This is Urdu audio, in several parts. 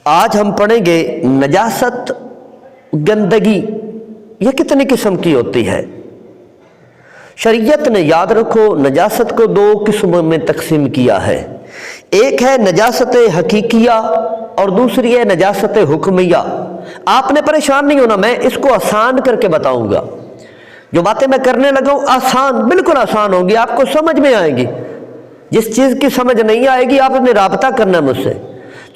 آج ہم پڑھیں گے نجاست، گندگی یہ کتنی قسم کی ہوتی ہے۔ شریعت نے یاد رکھو نجاست کو دو قسموں میں تقسیم کیا ہے، ایک ہے نجاست حقیقیہ اور دوسری ہے نجاست حکمیہ۔ آپ نے پریشان نہیں ہونا، میں اس کو آسان کر کے بتاؤں گا۔ جو باتیں میں کرنے لگا ہوں آسان، بالکل آسان ہوں گی، آپ کو سمجھ میں آئے گی۔ جس چیز کی سمجھ نہیں آئے گی آپ نے رابطہ کرنا ہے مجھ سے۔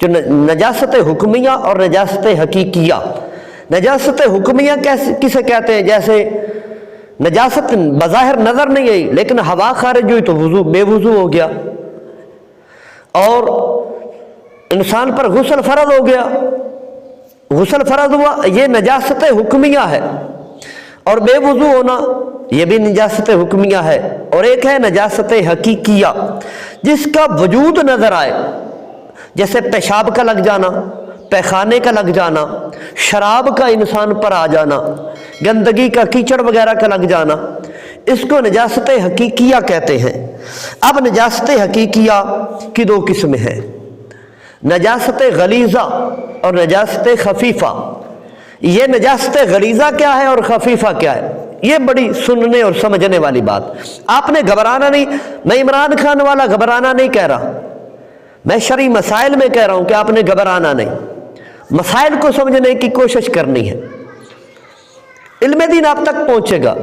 جو نجاست حکمیہ اور نجاست حقیقیہ۔ نجاست حکمیہ کسے کہتے ہیں؟ جیسے نجاست بظاہر نظر نہیں آئی لیکن ہوا خارج ہوئی تو وضو بے وضو ہو گیا، اور انسان پر غسل فرض ہو گیا، غسل فرض ہوا، یہ نجاست حکمیہ ہے۔ اور بے وضو ہونا یہ بھی نجاست حکمیہ ہے۔ اور ایک ہے نجاست حقیقیہ جس کا وجود نظر آئے، جیسے پیشاب کا لگ جانا، پیخانے کا لگ جانا، شراب کا انسان پر آ جانا، گندگی کا کیچڑ وغیرہ کا لگ جانا، اس کو نجاست حقیقیہ کہتے ہیں۔ اب نجاست حقیقیہ کی دو قسمیں ہیں، نجاست غلیظہ اور نجاست خفیفہ۔ یہ نجاست غلیظہ کیا ہے اور خفیفہ کیا ہے؟ یہ بڑی سننے اور سمجھنے والی بات۔ آپ نے گھبرانا نہیں، میں عمران خان والا گھبرانا نہیں کہہ رہا، میں شرعی مسائل میں کہہ رہا ہوں کہ آپ نے گھبرانا نہیں، مسائل کو سمجھنے کی کوشش کرنی ہے، علم دین آپ تک پہنچے گا۔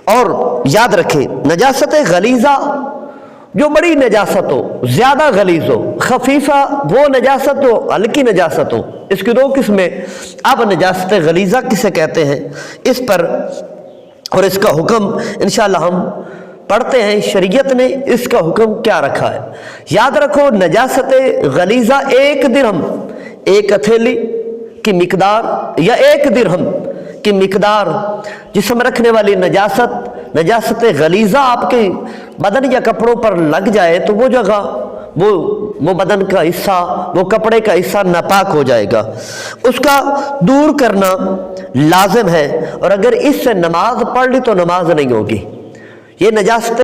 اور یاد رکھیں نجاست غلیظہ جو بڑی نجاست ہو، زیادہ غلیظ ہو، خفیفہ وہ نجاست ہو، ہلکی نجاست ہو، اس کی دو قسمیں۔ اب نجاست غلیظہ کسے کہتے ہیں اس پر اور اس کا حکم انشاءاللہ ہم پڑھتے ہیں، شریعت نے اس کا حکم کیا رکھا ہے۔ یاد رکھو نجاست غلیظہ ایک درہم، ایک ہتھیلی کی مقدار یا ایک درہم کی مقدار جسم رکھنے والی نجاست غلیظہ آپ کے بدن یا کپڑوں پر لگ جائے تو وہ جگہ وہ بدن کا حصہ، وہ کپڑے کا حصہ ناپاک ہو جائے گا، اس کا دور کرنا لازم ہے۔ اور اگر اس سے نماز پڑھ لی تو نماز نہیں ہوگی۔ یہ نجاست